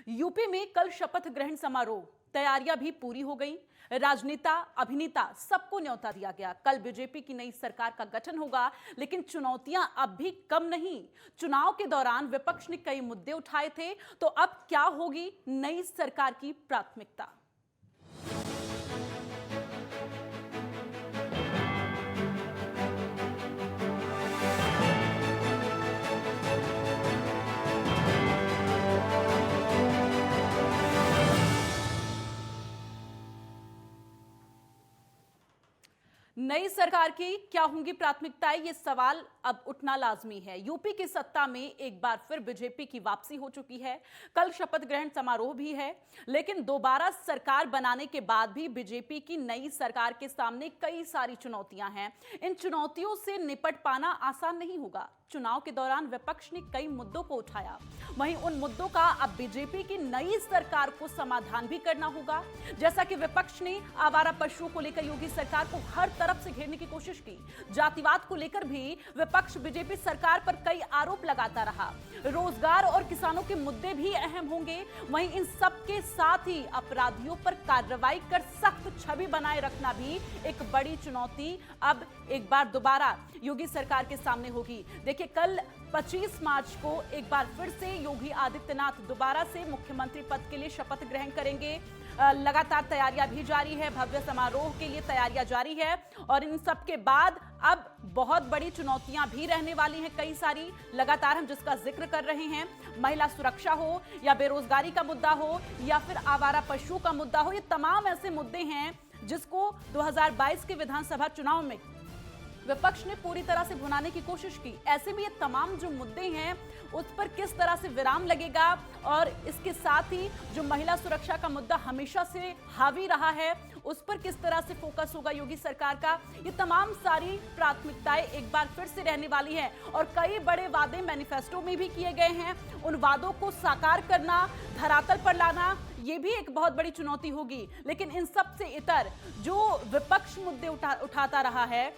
UP में कल शपथ ग्रहण समारोह तैयारियां भी पूरी हो गई। राजनेता अभिनेता सबको न्योता दिया गया। कल बीजेपी की नई सरकार का गठन होगा, लेकिन चुनौतियां अब भी कम नहीं। चुनाव के दौरान विपक्ष ने कई मुद्दे उठाए थे, तो अब क्या होगी नई सरकार की प्राथमिकता। नई सरकार की क्या होंगी प्राथमिकताएं, ये सवाल अब उठना लाजमी है। यूपी की सत्ता में एक बार फिर बीजेपी की वापसी हो चुकी है। कल शपथ ग्रहण समारोह भी है, लेकिन दोबारा सरकार बनाने के बाद भी बीजेपी की नई सरकार के सामने कई सारी चुनौतियां हैं। इन चुनौतियों से निपट पाना आसान नहीं होगा। चुनाव के दौरान विपक्ष ने कई मुद्दों को उठाया, वहीं उन मुद्दों का अब बीजेपी की नई सरकार को समाधान भी करना होगा। जैसा कि विपक्ष ने आवारा पशुओं को लेकर योगी सरकार को हर तरफ से घेरने की कोशिश की, जातिवाद को लेकर भी विपक्ष बीजेपी सरकार पर कई आरोप लगाता रहा। रोजगार और किसानों के मुद्दे भी अहम होंगे। वहीं इन सब के साथ ही अपराधियों पर कार्रवाई कर सख्त छवि बनाए रखना भी एक बड़ी चुनौती अब एक बार दोबारा योगी सरकार के सामने होगी। देखिए, कल 25 मार्च को एक बार फिर से योगी आदित्यनाथ दोबारा से मुख्यमंत्री पद के लिए शपथ ग्रहण करेंगे। लगातार तैयारियां भी जारी है, भव्य समारोह के लिए तैयारियां जारी है, और इन सब के बाद अब बहुत बड़ी चुनौतियां भी रहने वाली हैं कई सारी। लगातार हम जिसका जिक्र कर रहे हैं, महिला सुरक्षा हो या बेरोजगारी का मुद्दा हो या फिर आवारा पशुओं का मुद्दा हो, ये तमाम ऐसे मुद्दे हैं जिसको 2022 के विधानसभा चुनाव में विपक्ष ने पूरी तरह से भुनाने की कोशिश की। ऐसे में ये तमाम जो मुद्दे हैं उस पर किस तरह से विराम लगेगा, और इसके साथ ही जो महिला सुरक्षा का मुद्दा हमेशा से हावी रहा है उस पर किस तरह से फोकस होगा योगी सरकार का, ये तमाम सारी प्राथमिकताएं एक बार फिर से रहने वाली हैं। और कई बड़े वादे मैनिफेस्टो में भी किए गए हैं, उन वादों को साकार करना, धरातल पर लाना, ये भी एक बहुत बड़ी चुनौती होगी। लेकिन इन सब से इतर जो विपक्ष मुद्दे उठाता रहा है,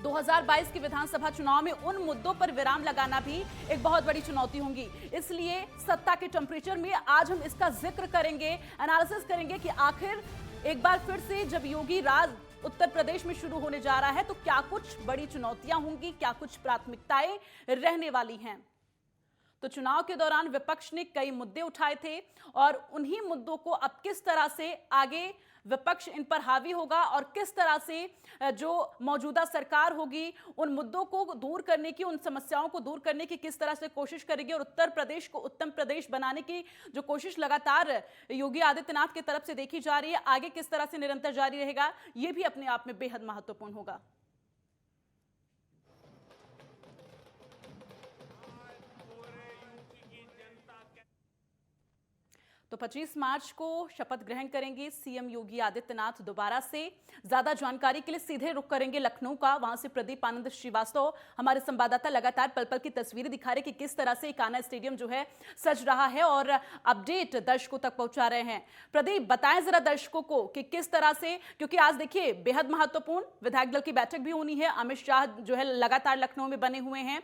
2022 के विधानसभा चुनाव में उन मुद्दों पर विराम लगाना भी एक बहुत बड़ी चुनौती होगी। इसलिए सत्ता के टेम्परेचर में आज हम इसका जिक्र करेंगे, एनालिसिस करेंगे कि आखिर एक बार फिर से जब योगी राज उत्तर प्रदेश में शुरू होने जा रहा है तो क्या कुछ बड़ी चुनौतियां होंगी, क्या कुछ प्राथमिकताएं रहने वाली हैं। तो चुनाव के दौरान विपक्ष ने कई मुद्दे उठाए थे, और उन्हीं मुद्दों को अब किस तरह से आगे विपक्ष इन पर हावी होगा और किस तरह से जो मौजूदा सरकार होगी उन मुद्दों को दूर करने की, उन समस्याओं को दूर करने की किस तरह से कोशिश करेगी, और उत्तर प्रदेश को उत्तम प्रदेश बनाने की जो कोशिश लगातार योगी आदित्यनाथ की तरफ से देखी जा रही है, आगे किस तरह से निरंतर जारी रहेगा, यह भी अपने आप में बेहद महत्वपूर्ण होगा। तो 25 मार्च को शपथ ग्रहण करेंगे सीएम योगी आदित्यनाथ दोबारा से। ज्यादा जानकारी के लिए सीधे रुख करेंगे लखनऊ का, वहां से प्रदीप आनंद श्रीवास्तव हमारे संवाददाता लगातार पल पल की तस्वीरें दिखा रहे कि किस तरह से इकाना स्टेडियम जो है सज रहा है और अपडेट दर्शकों तक पहुंचा रहे हैं। प्रदीप, बताएं जरा दर्शकों को कि किस तरह से, क्योंकि आज देखिए बेहद महत्वपूर्ण विधायक दल की बैठक भी होनी है। अमित शाह जो है लगातार लखनऊ में बने हुए हैं,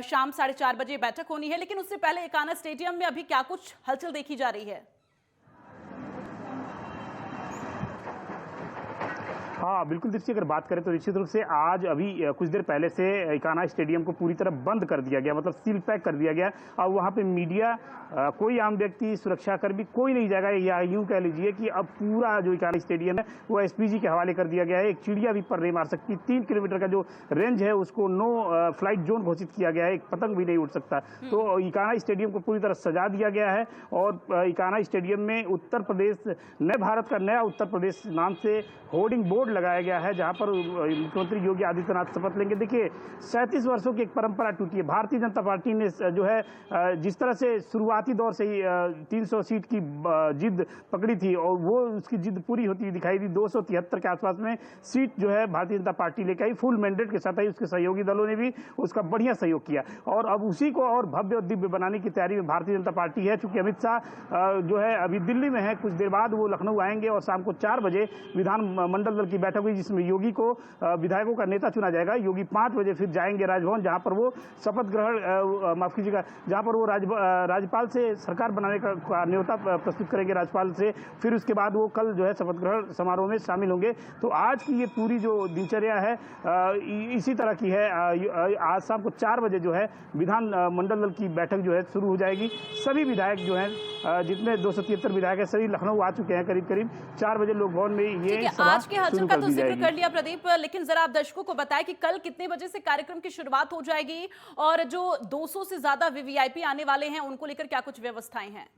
शाम 4:30 बजे बैठक होनी है, लेकिन उससे पहले इकाना स्टेडियम में अभी क्या कुछ हलचल देखी जा रही है? हाँ बिल्कुल दीप्ति, अगर बात करें तो निश्चित रूप से आज अभी कुछ देर पहले से इकाना स्टेडियम को पूरी तरह बंद कर दिया गया, मतलब सील पैक कर दिया गया। और वहाँ पे मीडिया, कोई आम व्यक्ति, सुरक्षाकर्मी कोई नहीं जाएगा, या यूं कह लीजिए कि अब पूरा जो इकाना स्टेडियम है वो एसपीजी के हवाले कर दिया गया है। एक चिड़िया भी पर नहीं मार सकती, 3 किलोमीटर का जो रेंज है उसको नो फ्लाइट जोन घोषित किया गया है, एक पतंग भी नहीं उड़ सकता। तो इकाना स्टेडियम को पूरी तरह सजा दिया गया है, और इकाना स्टेडियम में उत्तर प्रदेश, नए भारत का नया उत्तर प्रदेश नाम से होर्डिंग बोर्ड लगाया गया है, जहां पर मुख्यमंत्री योगी आदित्यनाथ शपथ लेंगे। देखिए 37 वर्षों की एक परंपरा टूटी है। भारतीय जनता पार्टी ने जो है जिस तरह से शुरुआती दौर से ही 300 सीट की जिद पकड़ी थी, और वो उसकी जिद पूरी होती हुई दिखाई दी। 273 के आसपास में सीट जो है भारतीय जनता पार्टी लेकर आई, फुल मैंडेट के साथ आई। उसके सहयोगी दलों ने भी उसका बढ़िया सहयोग किया, और अब उसी को और भव्य और दिव्य बनाने की तैयारी में भारतीय जनता पार्टी है। चूंकि अमित शाह जो है अभी दिल्ली में है, कुछ देर बाद वो लखनऊ आएंगे और शाम को 4 बजे विधानमंडल दल की की बैठक हुई जिसमें योगी को विधायकों का नेता चुना जाएगा। योगी 5 बजे फिर जाएंगे राजभवन, जहां पर वो शपथ ग्रहण माफ कीजिएगा, जहां पर वो राज्यपाल से सरकार बनाने का न्योता प्रस्तुत करेंगे राज्यपाल से। फिर उसके बाद वो कल जो है शपथ ग्रहण समारोह में शामिल होंगे। तो आज की ये पूरी जो दिनचर्या है इसी तरह की है। आज शाम को 4 बजे जो है विधान मंडल दल की बैठक जो है शुरू हो जाएगी। सभी विधायक जो हैं, जितने 273 विधायक हैं, सभी लखनऊ आ चुके हैं। करीब 4 बजे लोक भवन में ये सभा आज के हलचल शुरू का कर तो दी जिक्र जाएगी। कर लिया प्रदीप, लेकिन जरा आप दर्शकों को बताएं कि कल कितने बजे से कार्यक्रम की शुरुआत हो जाएगी और जो 200 से ज्यादा वीवीआईपी आने वाले हैं उनको लेकर क्या कुछ व्यवस्थाएं हैं?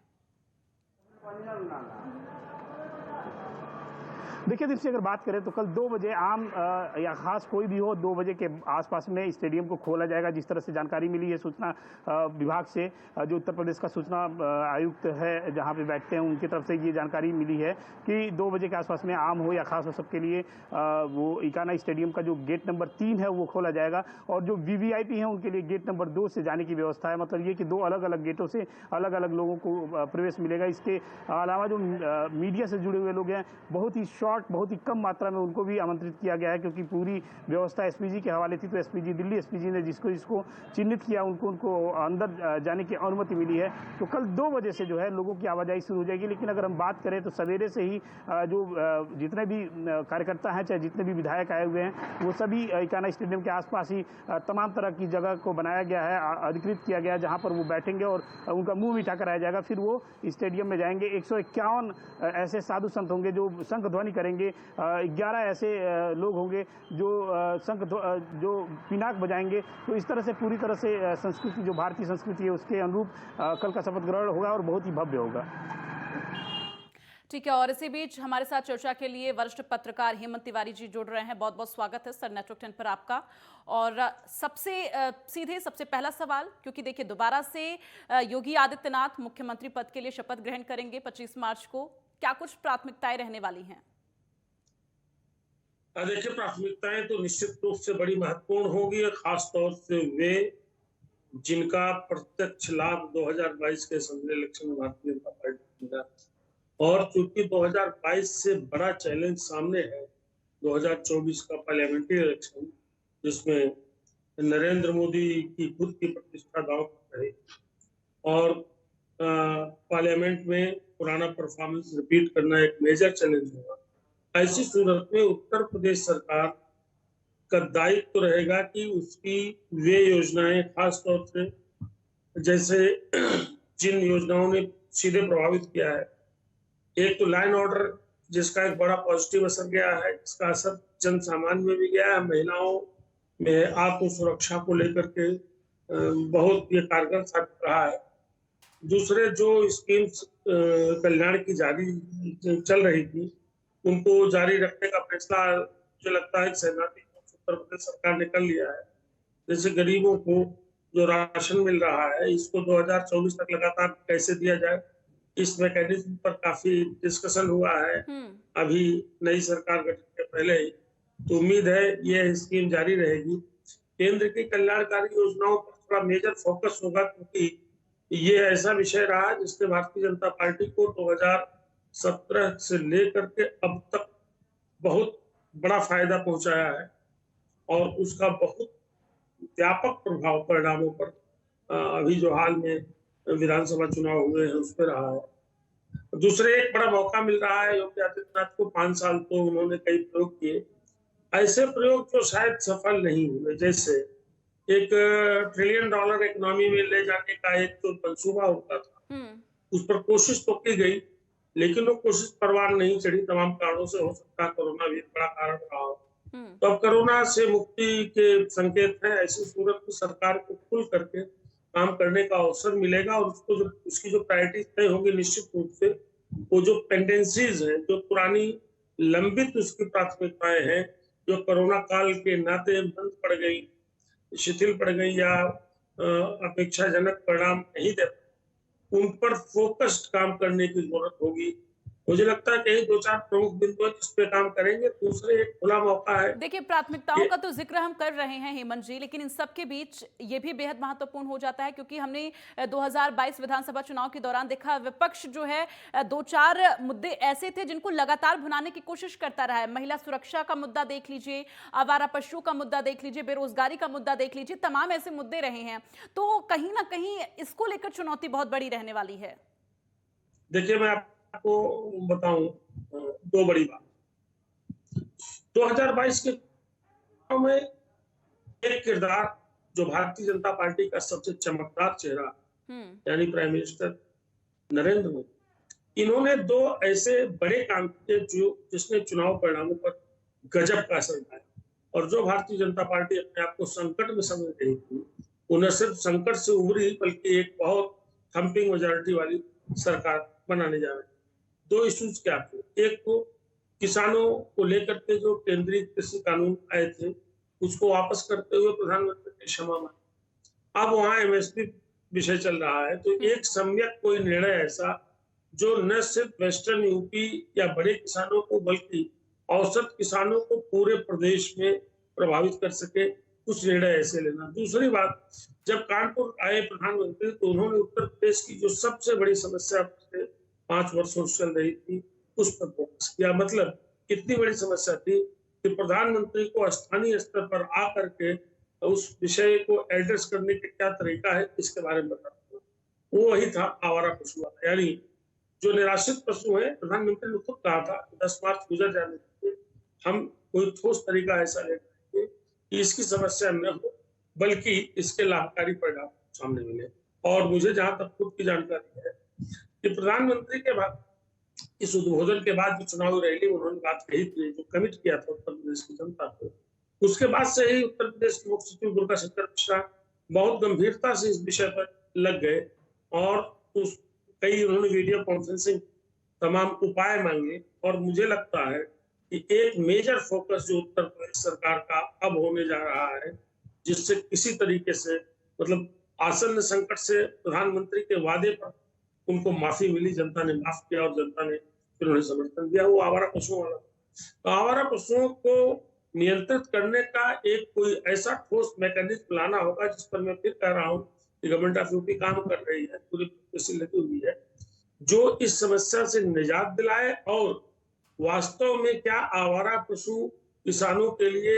देखिए दीप्ति, अगर बात करें तो कल 2 बजे आम या खास कोई भी हो 2 बजे के आसपास में स्टेडियम को खोला जाएगा। जिस तरह से जानकारी मिली है सूचना विभाग से, जो उत्तर प्रदेश का सूचना आयुक्त है जहां पे बैठते हैं, उनकी तरफ से ये जानकारी मिली है कि 2 बजे के आसपास में आम हो या खास हो सबके लिए वो इकाना स्टेडियम का जो गेट नंबर 3 है वो खोला जाएगा। और जो वीवीआईपी हैं उनके लिए गेट नंबर 2 से जाने की व्यवस्था है। मतलब ये कि 2 अलग अलग गेटों से अलग अलग लोगों को प्रवेश मिलेगा। इसके अलावा जो मीडिया से जुड़े हुए लोग हैं, बहुत ही कम मात्रा में उनको भी आमंत्रित किया गया है, क्योंकि पूरी व्यवस्था एसपीजी के हवाले थी। तो एसपीजी, दिल्ली एसपीजी ने जिसको चिन्हित किया उनको अंदर जाने की अनुमति मिली है। तो कल 2 बजे से जो है लोगों की आवाजाही शुरू हो जाएगी। लेकिन अगर हम बात करें तो सवेरे से ही जो जितने भी कार्यकर्ता हैं, चाहे जितने भी विधायक आए हुए हैं, वो सभी इकाना स्टेडियम के आसपास ही तमाम तरह की जगह को बनाया गया है, अधिकृत किया गया है, जहाँ पर वो बैठेंगे और उनका मुंह मीठा कराया जाएगा। फिर वो स्टेडियम में जाएंगे। 151 ऐसे साधु संत होंगे जो शंख ध्वनि करेंगे। 11 ऐसे लोग होंगे जो पिनाक बजाएंगे। तो इस तरह से पूरी तरह से संस्कृति, जो भारतीय संस्कृति है, उसके अनुरूप कल का शपथ ग्रहण होगा और बहुत ही भव्य होगा। ठीक है, और इसी बीच हमारे साथ चर्चा के लिए वरिष्ठ पत्रकार हेमंत तिवारी जी जुड़ रहे हैं। बहुत बहुत स्वागत है सर नेटवर्क 10 पर आपका। और सबसे पहला सवाल, क्योंकि देखिए दोबारा से योगी आदित्यनाथ मुख्यमंत्री पद के लिए शपथ ग्रहण करेंगे 25 मार्च को, क्या कुछ प्राथमिकताएं रहने वाली हैं? देखिए, प्राथमिकताएं तो निश्चित रूप से बड़ी महत्वपूर्ण होगी, खास तौर से वे जिनका प्रत्यक्ष लाभ 2022 के असेंबली इलेक्शन में भारतीय जनता पार्टी को मिला। और चूंकि 2022 से बड़ा चैलेंज सामने है, 2024 का पार्लियामेंट्री इलेक्शन, जिसमें नरेंद्र मोदी की खुद की प्रतिष्ठा दांव पर रही और पार्लियामेंट में पुराना परफॉर्मेंस रिपीट करना एक मेजर चैलेंज होगा। ऐसी सूरत में उत्तर प्रदेश सरकार का दायित्व तो रहेगा कि उसकी वे योजनाएं, खास तौर से जैसे जिन योजनाओं ने सीधे प्रभावित किया है, एक तो लाइन ऑर्डर, जिसका एक बड़ा पॉजिटिव असर गया है, जिसका असर जन सामान्य में भी गया है, महिलाओं में आत्म सुरक्षा को लेकर के बहुत ये कारगर साबित रहा है। दूसरे जो स्कीम्स कल्याण की जारी चल रही थी, उनको जारी रखने का फैसला मुझे लगता है सैद्धांतिक रूप से उत्तर प्रदेश सरकार ने कर लिया है। जैसे गरीबों को जो राशन मिल रहा है, इसको 2024 तक लगातार कैसे दिया जाए, इस मैकेनिज्म पर काफी डिस्कशन हुआ है अभी नई सरकार गठन के पहले ही। तो उम्मीद है ये स्कीम जारी रहेगी। केंद्र की कल्याणकारी योजनाओं पर थोड़ा मेजर फोकस होगा, क्योंकि ये ऐसा विषय रहा जिसने भारतीय जनता पार्टी को 2017 से लेकर के अब तक बहुत बड़ा फायदा पहुंचाया है और उसका बहुत व्यापक प्रभाव परिणामों पर अभी जो हाल में विधानसभा चुनाव हुए हैं उस पर रहा है। दूसरे एक बड़ा मौका मिल रहा है योगी आदित्यनाथ को। 5 साल तो उन्होंने कई प्रयोग किए, ऐसे प्रयोग जो शायद सफल नहीं हुए, जैसे एक $1 ट्रिलियन इकोनॉमी में ले जाने का एक तो मंसूबा होता था, उस पर कोशिश तो की गई, लेकिन वो कोशिश परवान नहीं चढ़ी तमाम कारणों से। हो सकता है कोरोना भी एक बड़ा कारण रहा हो। तो अब कोरोना से मुक्ति के संकेत है। ऐसी सूरत में सरकार को खुल करके काम करने का अवसर मिलेगा और उसको जो उसकी जो प्रायोरिटी तय होगी, निश्चित रूप से वो जो पेंडेंसीज हैं, जो पुरानी लंबित उसकी प्राथमिकताएं हैं, जो कोरोना काल के नाते बंद पड़ गई, शिथिल पड़ गई या अपेक्षाजनक परिणाम नहीं दे, उन पर फोकस्ड काम करने की जरूरत होगी। मुझे लगता है कहीं 2-4 प्रमुख बिंदु है जिस पे काम करेंगे। दूसरे एक खुला मौका है देखिए, प्राथमिकताओं का तो जिक्र हम कर रहे हैं हेमंत जी, लेकिन इन सब के बीच ये भी बेहद महत्वपूर्ण हो जाता है क्योंकि हमने 2022 विधानसभा चुनाव के दौरान देखा विपक्ष जो है 2-4 मुद्दे ऐसे थे जिनको लगातार भुनाने की कोशिश करता रहा है। महिला सुरक्षा का मुद्दा देख लीजिए, आवारा पशुओं का मुद्दा देख लीजिए, बेरोजगारी का मुद्दा देख लीजिए, तमाम ऐसे मुद्दे रहे हैं। तो कहीं ना कहीं इसको लेकर चुनौती बहुत बड़ी रहने वाली है। देखिए, मैं आपको बताऊं 2 बड़ी बात। 2022 के चुनाव में एक किरदार जो भारतीय जनता पार्टी का सबसे चमकदार चेहरा यानी प्राइम मिनिस्टर नरेंद्र मोदी, इन्होंने 2 ऐसे बड़े काम किए जिसने चुनाव परिणामों पर गजब का असर डाला। और जो भारतीय जनता पार्टी अपने आप को संकट में समझ रही थी, उन्हें सिर्फ संकट से उभरी बल्कि एक बहुत थम्पिंग मेजॉरिटी वाली सरकार बनाने जा रही। 2 इश्यूज क्या थे? एक तो किसानों को लेकर के जो केंद्रीय कृषि कानून आए थे उसको वापस करते हुए प्रधानमंत्री ने क्षमा मांगी। अब वहां एमएसपी विषय चल रहा है, तो एक सम्यक कोई निर्णय ऐसा जो न सिर्फ वेस्टर्न यूपी या बड़े किसानों को बल्कि औसत किसानों को पूरे प्रदेश में प्रभावित कर सके, कुछ निर्णय ऐसे लेना। दूसरी बात, जब कानपुर आए प्रधानमंत्री तो उन्होंने उत्तर प्रदेश की जो सबसे बड़ी समस्या पिछले 5 वर्षों से चल रही थी उस पर फोकस किया। मतलब कितनी बड़ी समस्या थी कि प्रधानमंत्री को स्थानीय स्तर पर आकर के उस विषय को एड्रेस करने का क्या तरीका है इसके बारे में बताना। वो वही था आवारा पशु वाला, यानी जो निराश्रित पशु है। प्रधानमंत्री ने खुद कहा था 10 मार्च गुजर जाने के हम कोई ठोस तरीका ऐसा लेंगे कि इसकी समस्या न हो बल्कि इसके लाभकारी परिणाम सामने मिले। और मुझे जहां तक खुद की जानकारी है कि प्रधानमंत्री के बाद इस उद्बोधन के बाद जो चुनावी रैली उन्होंने बात कही थी, जो कमिट किया था उत्तर प्रदेश की जनता को, उसके बाद से ही उत्तर प्रदेश के मुख्य सचिव दुर्गा शंकर मिश्रा बहुत गंभीरता से इस विषय पर लग गए और कई उन्होंने वीडियो कॉन्फ्रेंसिंग तमाम उपाय मांगे। और मुझे लगता है कि एक मेजर फोकस जो उत्तर प्रदेश सरकार का अब होने जा रहा है, जिससे किसी तरीके से मतलब आसन्न संकट से प्रधानमंत्री के वादे पर उनको माफी मिली, जनता ने माफ किया और जनता ने फिर उन्हें समर्थन दिया, वो आवारा पशुओं वाला। तो आवारा पशुओं को नियंत्रित करने का एक कोई ऐसा ठोस मैकेनिज्म लाना होगा जिस पर मैं फिर कह रहा हूँ कि गवर्नमेंट ऑफ यूपी काम कर रही है, पूरी प्रोसेस लगी हुई है, जो इस समस्या से निजात दिलाए और वास्तव में क्या आवारा पशु किसानों के लिए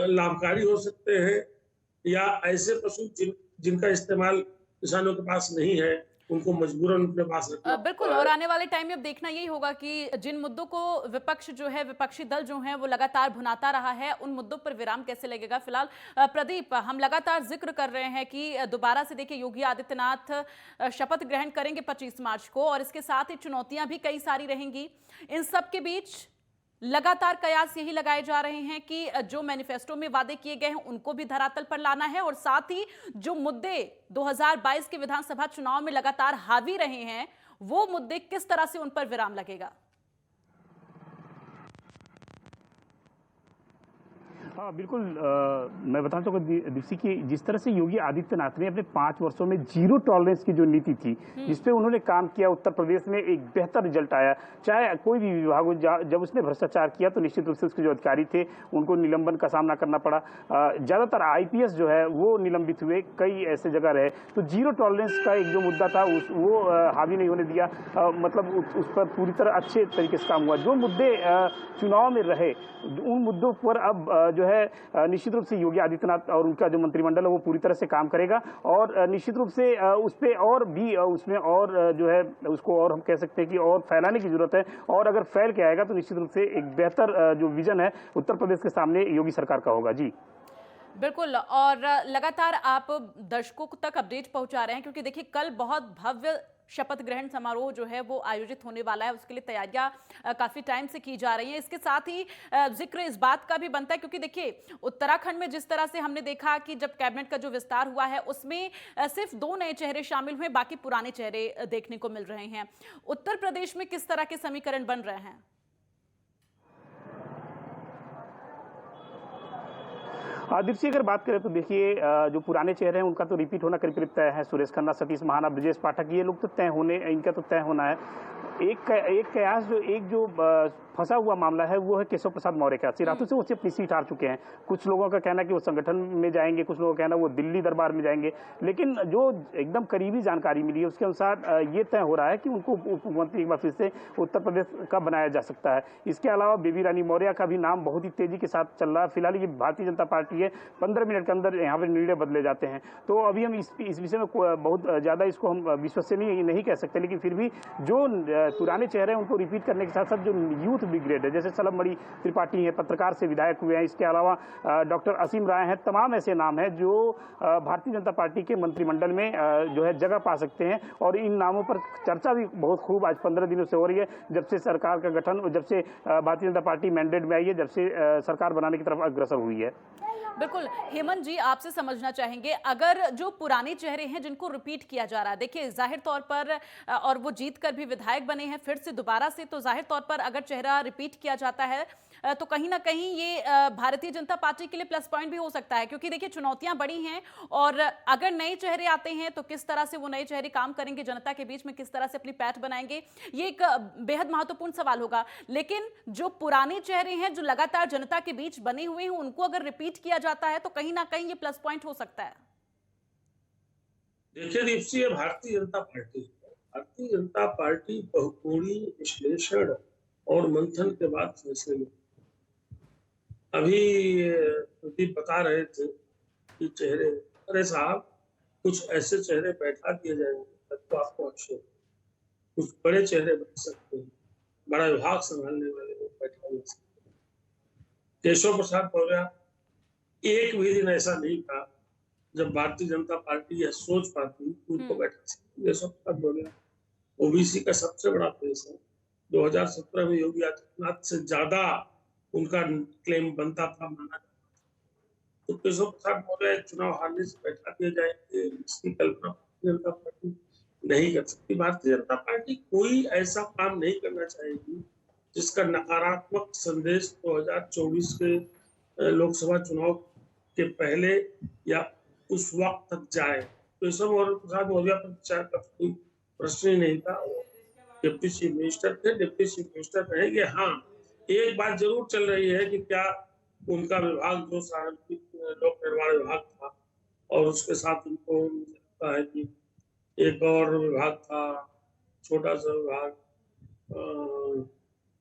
लाभकारी हो सकते हैं या ऐसे पशु जिनका इस्तेमाल किसानों के पास नहीं है उनको मजबूरन अपने पास रखना। बिल्कुल, और आने वाले टाइम में अब देखना यही होगा कि जिन मुद्दों को विपक्ष जो है, विपक्षी दल जो है वो लगातार भुनाता रहा है, उन मुद्दों पर विराम कैसे लगेगा। फिलहाल प्रदीप, हम लगातार जिक्र कर रहे हैं कि दोबारा से देखिए योगी आदित्यनाथ शपथ ग्रहण करेंगे 25 मार्च को और इसके साथ ही चुनौतियां भी कई सारी रहेंगी। इन सब के बीच लगातार कयास यही लगाए जा रहे हैं कि जो मैनिफेस्टो में वादे किए गए हैं उनको भी धरातल पर लाना है और साथ ही जो मुद्दे 2022 के विधानसभा चुनाव में लगातार हावी रहे हैं वो मुद्दे किस तरह से उन पर विराम लगेगा। हाँ बिल्कुल, मैं बताना चाहूँगा दीप्ति की जिस तरह से योगी आदित्यनाथ ने अपने 5 वर्षों में जीरो टॉलरेंस की जो नीति थी जिसपे उन्होंने काम किया, उत्तर प्रदेश में एक बेहतर रिजल्ट आया। चाहे कोई भी विभाग हो, जब उसने भ्रष्टाचार किया तो निश्चित रूप से उसके जो अधिकारी थे उनको निलंबन का सामना करना पड़ा। ज़्यादातर IPS जो है वो निलंबित हुए, कई ऐसे जगह रहे। तो जीरो टॉलरेंस का एक जो मुद्दा था वो हावी नहीं होने दिया, मतलब उस पर पूरी तरह अच्छे तरीके से काम हुआ। जो मुद्दे चुनाव में रहे उन मुद्दों पर अब जो है निश्चित रूप से योगी आदित्यनाथ और उनका जो मंत्रिमंडल है वो पूरी तरह से काम करेगा और निश्चित रूप से उस पर और भी उसमें और जो है उसको और हम कह सकते हैं कि और फैलाने की जरूरत है। और अगर फैल के आएगा तो निश्चित रूप से एक बेहतर जो विजन है उत्तर प्रदेश के सामने योगी सरकार का होगा। जी बिल्कुल, और लगातार आप दर्शकों तक अपडेट पहुंचा रहे हैं क्योंकि देखिए कल बहुत भव्य शपथ ग्रहण समारोह जो है वो आयोजित होने वाला है, उसके लिए तैयारियां काफी टाइम से की जा रही हैं। इसके साथ ही जिक्र इस बात का भी बनता है क्योंकि देखिए उत्तराखंड में जिस तरह से हमने देखा कि जब कैबिनेट का जो विस्तार हुआ है उसमें सिर्फ 2 नए चेहरे शामिल हुए, बाकी पुराने चेहरे देखने को मिल रहे हैं। उत्तर प्रदेश में किस तरह के समीकरण बन रहे हैं? दीप्ति अगर बात करें तो देखिए जो पुराने चेहरे हैं उनका तो रिपीट होना करीब करीब तय है। सुरेश खन्ना, सतीश महाना, ब्रजेश पाठक, ये लोग तो तय होने, इनका तो तय होना है। एक कयास जो फंसा हुआ मामला है वो है केशव प्रसाद मौर्य का। रातों से वो अपनी सीट हार चुके हैं। कुछ लोगों का कहना है कि वो संगठन में जाएंगे, कुछ लोगों का कहना है वो दिल्ली दरबार में जाएंगे, लेकिन जो एकदम करीबी जानकारी मिली है उसके अनुसार ये तय हो रहा है कि उनको उप मुख्यमंत्री एक बार फिर से उत्तर प्रदेश का बनाया जा सकता है। इसके अलावा बेबी रानी मौर्य का भी नाम बहुत ही तेजी के साथ चल रहा है। फिलहाल ये भारतीय जनता पार्टी है, 15 मिनट के अंदर यहाँ पर निर्णय बदले जाते हैं। तो अभी हम इस विषय में बहुत ज्यादा इसको हम विश्वसनीय नहीं कह सकते, लेकिन फिर भी जो पुराने चेहरे हैं उनको रिपीट करने के साथ साथ जो यूथ ब्रिगेड है, जैसे सलमणि त्रिपाठी हैं, पत्रकार से विधायक हुए हैं, इसके अलावा डॉक्टर असीम राय हैं, तमाम ऐसे नाम हैं जो भारतीय जनता पार्टी के मंत्रिमंडल में जो है जगह पा सकते हैं। और इन नामों पर चर्चा भी बहुत खूब आज 15 दिनों से हो रही है, जब से सरकार का गठन, जब से भारतीय जनता पार्टी मैंडेट में आई है, जब से सरकार बनाने की तरफ अग्रसर हुई है। बिल्कुल हेमंत जी, आपसे समझना चाहेंगे, अगर जो पुराने चेहरे हैं जिनको रिपीट किया जा रहा है, देखिए जाहिर तौर पर और वो जीत कर भी विधायक बने हैं फिर से दोबारा से, तो जाहिर तौर पर अगर चेहरा रिपीट किया जाता है तो कहीं ना कहीं ये भारतीय जनता पार्टी के लिए प्लस पॉइंट भी हो सकता है, क्योंकि देखिए चुनौतियां बड़ी हैं और अगर नए चेहरे आते हैं तो किस तरह से वो नए चेहरे काम करेंगे, जनता के बीच में किस तरह से अपनी पैठ बनाएंगे, ये एक बेहद महत्वपूर्ण सवाल होगा। लेकिन जो पुराने चेहरे हैं जो लगातार जनता के बीच बने हुए हैं, उनको अगर रिपीट किया जाता है तो कहीं ना कहीं ये प्लस पॉइंट हो सकता है। देखिए दीप्ति, भारतीय जनता पार्टी बहुकोणीय विश्लेषण और मंथन के बाद फैसले में, अभी प्रदीप बता रहे थे कि चेहरे, अरे साहब कुछ ऐसे चेहरे बैठा दिए जाएंगे तो आपको अच्छे, कुछ बड़े चेहरे बन सकते हैं, बड़ा विभाग संभालने वाले लोग बैठा जा सकते हैं। केशव प्रसाद मौर्य, एक भी दिन ऐसा नहीं था जब भारतीय जनता पार्टी यह सोच पाती उनको बैठा सकती। केशव प्रसाद मौर्य ओबीसी का सबसे बड़ा फेस है। 2017 में योगी आदित्यनाथ से ज्यादा उनका क्लेम बनता था, माना जाता था। तो केशव प्रसाद मौर्य चुनाव हारने से बैठा दिए जाएंगे, इसकी कल्पना भारतीय जनता पार्टी नहीं कर सकती। भारतीय जनता पार्टी कोई ऐसा काम नहीं करना चाहेगी जिसका नकारात्मक संदेश 2024 के लोकसभा चुनाव के पहले या उस वक्त तक जाए। केशव प्रसाद मौर्य पर विचार का कोई प्रश्न ही नहीं था। डिप्टी चीफ मिनिस्टर थे, डिप्टी चीफ मिनिस्टर रहेंगे। हाँ, एक बात जरूर चल रही है कि क्या उनका विभाग जो सार्वजनिक लोक निर्माण विभाग था और उसके साथ उनको लगता है कि एक और विभाग था, छोटा सा विभाग,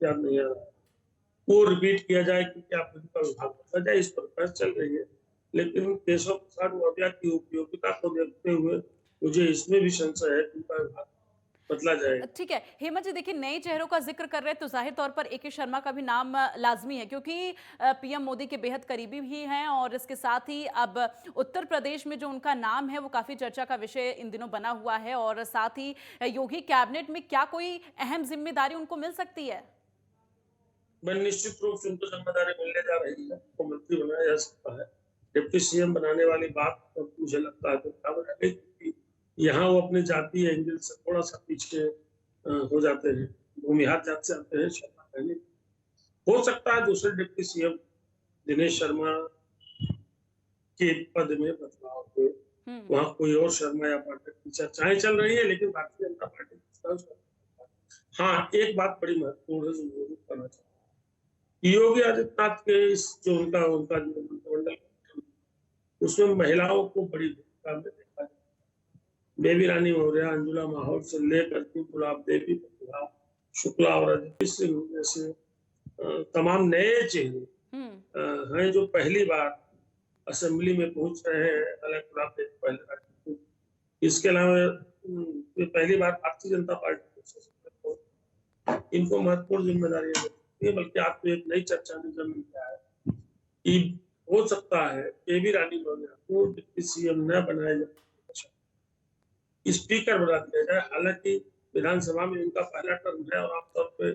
याद नहीं आ रहा, वो रिपीट किया जाए कि क्या उनका विभाग बदला जाए, इस पर बहस चल रही है। लेकिन केशव प्रसाद मौर्य की उपयोगिता को देखते हुए मुझे इसमें भी संशय है कि उनका विभाग बदला जाएगा। ठीक है हेमंत जी, देखिए नए चेहरों का जिक्र कर रहे हैं तो जाहिर तौर पर एके शर्मा का भी नाम लाजमी है, क्योंकि पीएम मोदी के बेहद करीबी भी हैं और इसके साथ ही अब उत्तर प्रदेश में जो उनका नाम है वो काफी चर्चा का विषय इन दिनों बना हुआ है। और साथ ही योगी कैबिनेट में क्या कोई अहम जिम्मेदारी उनको मिल सकती है? निश्चित रूप से उनको जिम्मेदारी मिलने जा रही है, उनको मंत्री बनाया जा सकता है। डिप्टी सीएम बनाने वाली बात तो मुझे लगता है क्योंकि यहाँ वो अपने जातीय एंगल से थोड़ा सा पीछे हो जाते हैं, भूमिहार जात से आते हैं। शर्मा कहने हो सकता है दूसरे डिप्टी सीएम दिनेश शर्मा के पद में बदलाव हो, वहाँ कोई और शर्मा या पाठक की चर्चाएं चल रही है, लेकिन भारतीय जनता पार्टी, हाँ एक बात बड़ी महत्वपूर्ण है जो जरूर करना चाहिए, योगी आदित्यनाथ के इस जो उनका जो मंत्रिमंडल उसमें महिलाओं को बड़ी भूमिका में देखा जाए। बेबी रानी मौर्य, अंजुला माहौल से लेकर के गुलाब देवी, प्रतिभा शुक्ला और अदिति सिंह जैसे तमाम नए चेहरे हैं जो पहली बार असेंबली में पहुंच रहे हैं। अलग गुलाब देवी पहले, इसके अलावा पहली बार भारतीय जनता पार्टी इनको महत्वपूर्ण जिम्मेदारियां देती है। बल्कि आपको एक नई चर्चा में जन्म दिया है कि हो सकता है बेबी रानी मौर्य को डिप्टी सीएम न बनाया जाए, स्पीकर बना दिया जाए। हालांकि विधानसभा में उनका पहला टर्म है और आमतौर पे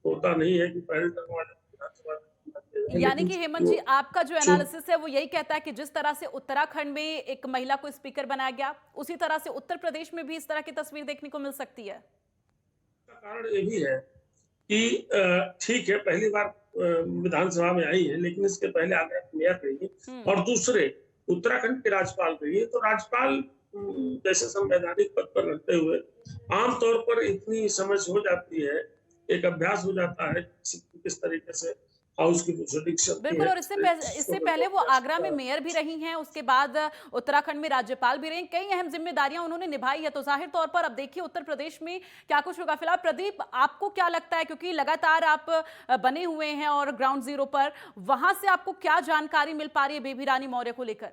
होता नहीं है कि पहले टर्म वाले विधानसभा में, यानी कि हेमंत जी आपका जो एनालिसिस है वो यही कहता है कि जिस तरह से उत्तराखंड में एक महिला को स्पीकर बनाया गया, उसी तरह से उत्तर प्रदेश में भी इस तरह की तस्वीर देखने को मिल सकती है। कारण ये भी है कि ठीक है पहली बार विधानसभा में आई है, लेकिन इसके पहले आगरा की मेयर रही है और दूसरे उत्तराखंड के राज्यपाल रही है। तो राज्यपाल जैसे संवैधानिक पद पर रहते हुए आमतौर पर इतनी समझ हो जाती है, एक अभ्यास हो जाता है किस तरीके से हाउस की प्रोसीडिंग्स चलती बिल्कुल, है, और जिसको इससे मेरे पहले को वो अभ्यास आगरा में होता है। मेयर भी रही हैं, उसके बाद उत्तराखंड में राज्यपाल भी रहीं, कई अहम ज़िम्मेदारियाँ उन्होंने निभाई है, तो ज़ाहिर तौर पर अब देखिए उत्तर प्रदेश में क्या कुछ होगा। फिलहाल प्रदीप, आपको क्या लगता है, क्योंकि लगातार आप बने हुए हैं और ग्राउंड ज़ीरो पर, वहाँ से आपको क्या जानकारी मिल पा रही है बेबी रानी मौर्य को लेकर?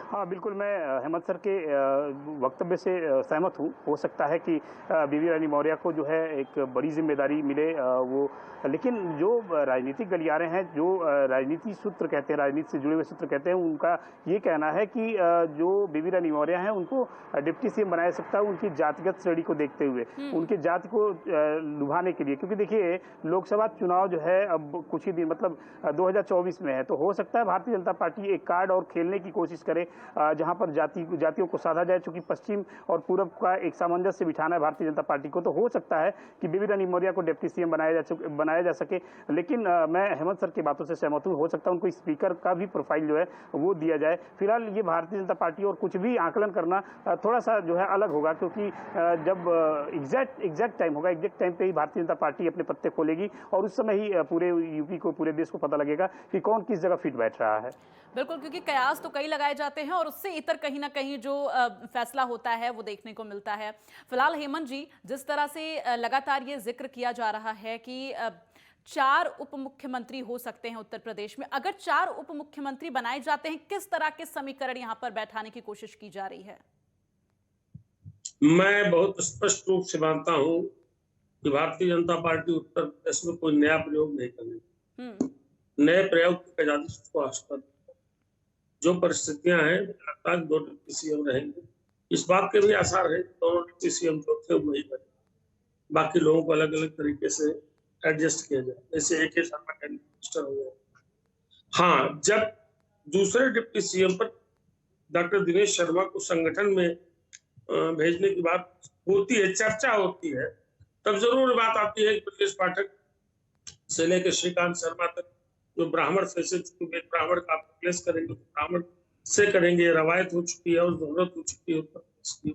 हाँ, बिल्कुल मैं हेमंत सर के वक्तव्य से सहमत हूँ। हो सकता है कि बेबी रानी मौर्य को जो है एक बड़ी ज़िम्मेदारी मिले वो, लेकिन जो राजनीतिक गलियारे हैं, जो राजनीति सूत्र कहते हैं, राजनीति से जुड़े हुए सूत्र कहते हैं, उनका ये कहना है कि जो बेबी रानी मौर्य हैं, उनको डिप्टी सीएम बनाया जा सकता है उनकी जातिगत श्रेणी को देखते हुए, उनके जाति को लुभाने के लिए। क्योंकि देखिए, लोकसभा चुनाव जो है अब कुछ ही दिन मतलब 2024 में है, तो हो सकता है भारतीय जनता पार्टी एक कार्ड और खेलने की कोशिश करे जहां पर जातियों को साधा जाए। चूंकि पश्चिम और पूरब का एक सामंजस्य बिठाना है भारतीय जनता पार्टी को, तो हो सकता है कि बेबी रानी मौर्य को डिप्टी सीएम बनाया जा सके। लेकिन मैं हेमंत सर की बातों से सहमत हूँ। हो सकता है उनको स्पीकर का भी प्रोफाइल जो है वो दिया जाए। फिलहाल ये भारतीय जनता पार्टी और कुछ भी आकलन करना थोड़ा सा जो है अलग होगा, क्योंकि जब एग्जैक्ट टाइम होगा, एग्जैक्ट टाइम पे ही भारतीय जनता पार्टी अपने पत्ते खोलेगी और उस समय ही पूरे यूपी को, पूरे देश को पता लगेगा कि कौन किस जगह फिट बैठ रहा है। बिल्कुल, क्योंकि कयास तो कई लगाए जाते हैं और उससे इतर कहीं ना कहीं जो फैसला होता है वो देखने को मिलता है। फिलहाल हेमंत जी, जिस तरह से लगातार ये जिक्र किया जा रहा है कि 4 उप मुख्यमंत्री हो सकते हैं उत्तर प्रदेश में, अगर 4 उप मुख्यमंत्री बनाए जाते हैं, किस तरह के समीकरण यहाँ पर बैठाने की कोशिश की जा रही है? मैं बहुत स्पष्ट रूप से मानता हूँ कि भारतीय जनता पार्टी उत्तर प्रदेश में कोई नया प्रयोग नहीं करेगी। नए प्रयोग की आजादी उसको हस्ताक्षर, जो परिस्थितियां हैं, मुझे लगता है 2 डिप्टी सीएम रहेंगे। इस बात के भी आसार है कि दोनों डिप्टी सीएम जो थे वही बने, बाकी लोगों को अलग अलग तरीके से एडजस्ट किया जाए, जैसे AK शर्मा कैबिनेट मिनिस्टर हो गए। हाँ, जब दूसरे डिप्टी सीएम पर डॉक्टर दिनेश शर्मा को संगठन में भेजने की बात होती है, चर्चा होती है, तब जरूर बात आती है कि ब्रजेश पाठक से लेकर श्रीकांत शर्मा तक, जो ब्राह्मण से चूंकि ब्राह्मण का आप रिप्लेस करेंगे तो ब्राह्मण से करेंगे, रवायत हो चुकी है और जरूरत हो चुकी है उत्तर प्रदेश की।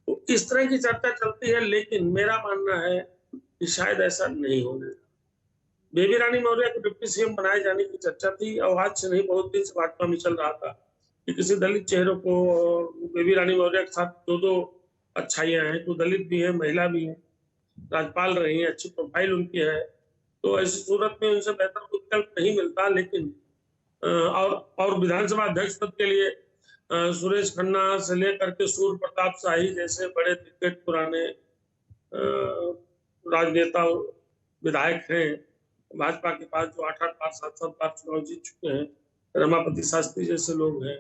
तो इस तरह की चर्चा चलती है, लेकिन मेरा मानना है कि शायद ऐसा नहीं होने। बेबी रानी मौर्य को डिप्टी सीएम बनाए जाने की चर्चा थी और आज से नहीं, बहुत दिन से भाजपा में चल रहा था कि किसी दलित चेहरे को, और बेबी रानी मौर्य के साथ 2 अच्छाइयां हैं, तो दलित भी है, महिला भी है, राज्यपाल रही है, अच्छी प्रोफाइल उनकी है, तो ऐसी सूरत में उनसे बेहतर कोई विकल्प नहीं मिलता। लेकिन और विधानसभा अध्यक्ष पद के लिए सुरेश खन्ना से लेकर के सूर्य प्रताप शाही जैसे बड़े दिग्गज पुराने राजनेता विधायक हैं भाजपा के पास, जो 8-8 बार 7-7 बार चुनाव जीत चुके हैं, रमापति शास्त्री जैसे लोग हैं।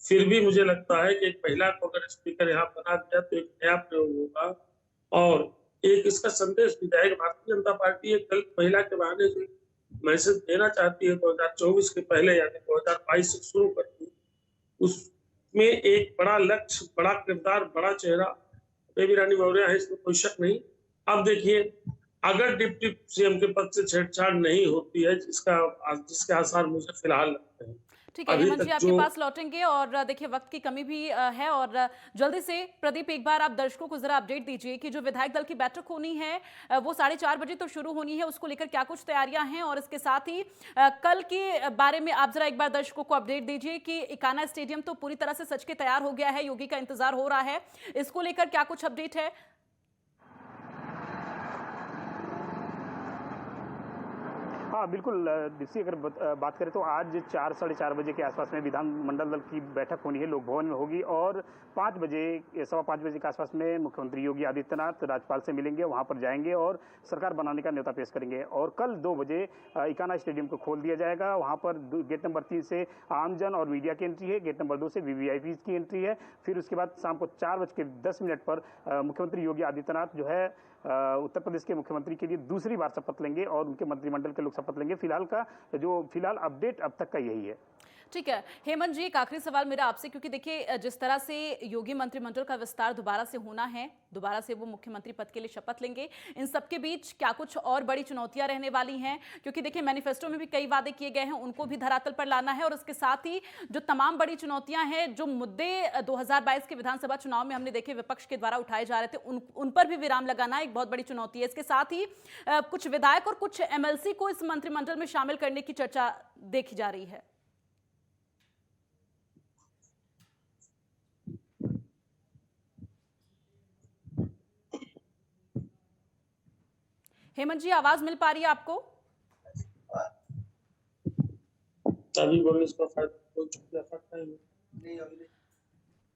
फिर भी मुझे लगता है कि एक महिला को अगर स्पीकर यहाँ बना दिया तो एक नया प्रयोग होगा और एक इसका संदेश भी जाएगा। भारतीय जनता पार्टी एक दलित महिला के बहाने जो मैसेज देना चाहती है 2024 के पहले, यानी 2022 से शुरू करती, उसमें एक बड़ा लक्ष्य, बड़ा किरदार, बड़ा चेहरा बेबी रानी मौर्य है, इसमें कोई शक नहीं। अब देखिए, अगर डिप्टी सीएम के पद से छेड़छाड़ नहीं होती है, जिसके आसार मुझे फिलहाल लगते हैं, ठीक है अभी हेमंत जी, तक आपके जो पास लौटेंगे और देखिए वक्त की कमी भी है और जल्दी से प्रदीप, एक बार आप दर्शकों को जरा अपडेट दीजिए कि जो विधायक दल की बैठक होनी है वो 4:30 बजे तो शुरू होनी है, उसको लेकर क्या कुछ तैयारियां हैं, और इसके साथ ही कल के बारे में आप जरा एक बार दर्शकों को अपडेट दीजिए कि इकाना स्टेडियम तो पूरी तरह से सज के तैयार हो गया है, योगी का इंतजार हो रहा है, इसको लेकर क्या कुछ अपडेट है? हाँ, बिल्कुल दीप्ति, अगर बात करें तो आज 4 साढ़े 4 बजे के आसपास में विधानमंडल दल की बैठक होनी है, लोक भवन में होगी और 5 बजे, 5:15 बजे के आसपास में मुख्यमंत्री योगी आदित्यनाथ राज्यपाल से मिलेंगे, वहां पर जाएंगे और सरकार बनाने का न्योता पेश करेंगे। और कल 2 बजे इकाना स्टेडियम को खोल दिया जाएगा। वहां पर गेट नंबर 3 से आमजन और मीडिया की एंट्री है, गेट नंबर 2 से वीवीआईपी की एंट्री है। फिर उसके बाद शाम को 4:10 पर मुख्यमंत्री योगी आदित्यनाथ जो है उत्तर प्रदेश के मुख्यमंत्री के लिए दूसरी बार शपथ लेंगे और उनके मंत्रिमंडल के लोग शपथ लेंगे। फिलहाल अपडेट अब तक का यही है। ठीक है हेमंत जी, एक आखिरी सवाल मेरा आपसे, क्योंकि देखिए जिस तरह से योगी मंत्रिमंडल का विस्तार दोबारा से होना है, दोबारा से वो मुख्यमंत्री पद के लिए शपथ लेंगे, इन सबके बीच क्या कुछ और बड़ी चुनौतियां रहने वाली हैं? क्योंकि देखिए मैनिफेस्टो में भी कई वादे किए गए हैं, उनको भी धरातल पर लाना है, और उसके साथ ही जो तमाम बड़ी चुनौतियां हैं, जो मुद्दे 2022 के विधानसभा चुनाव में हमने देखे विपक्ष के द्वारा उठाए जा रहे थे, उन पर भी विराम लगाना एक बहुत बड़ी चुनौती है। इसके साथ ही कुछ विधायक और कुछ एमएलसी को इस मंत्रिमंडल में शामिल करने की चर्चा देखी जा रही है। हेमंत जी, आवाज मिल पा रही है आपको? अभी बोलने से कोई फायदा नहीं।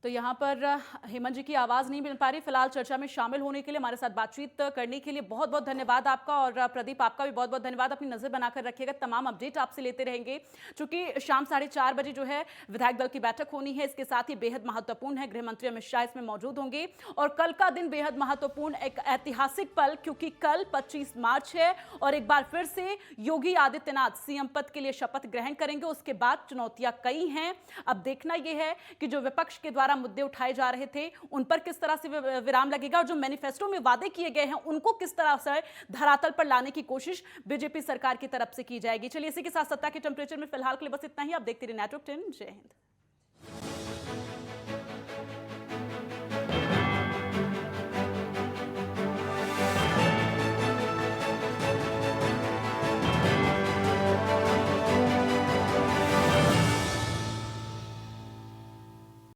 तो यहाँ पर हेमंत जी की आवाज नहीं मिल पा रही। फिलहाल चर्चा में शामिल होने के लिए, हमारे साथ बातचीत करने के लिए बहुत बहुत धन्यवाद आपका, और प्रदीप आपका भी बहुत बहुत धन्यवाद। अपनी नजर बनाकर रखिएगा, तमाम अपडेट आपसे लेते रहेंगे। चूंकि शाम 4:30 बजे जो है विधायक दल की बैठक होनी है, इसके साथ ही बेहद महत्वपूर्ण है, गृह मंत्री अमित शाह इसमें मौजूद होंगे। और कल का दिन बेहद महत्वपूर्ण, एक ऐतिहासिक पल, क्योंकि कल 25 मार्च है और एक बार फिर से योगी आदित्यनाथ सीएम पद के लिए शपथ ग्रहण करेंगे। उसके बाद चुनौतियां कई हैं। अब देखना यह है कि जो विपक्ष के द्वारा मुद्दे उठाए जा रहे थे उन पर किस तरह से विराम लगेगा, और जो मैनिफेस्टो में वादे किए गए हैं उनको किस तरह से धरातल पर लाने की कोशिश बीजेपी सरकार की तरफ से की जाएगी। चलिए इसी के साथ सत्ता के टेंपरेचर में फिलहाल के लिए बस इतना ही। आप देखते रहिए नेटवर्क 10। जय हिंद।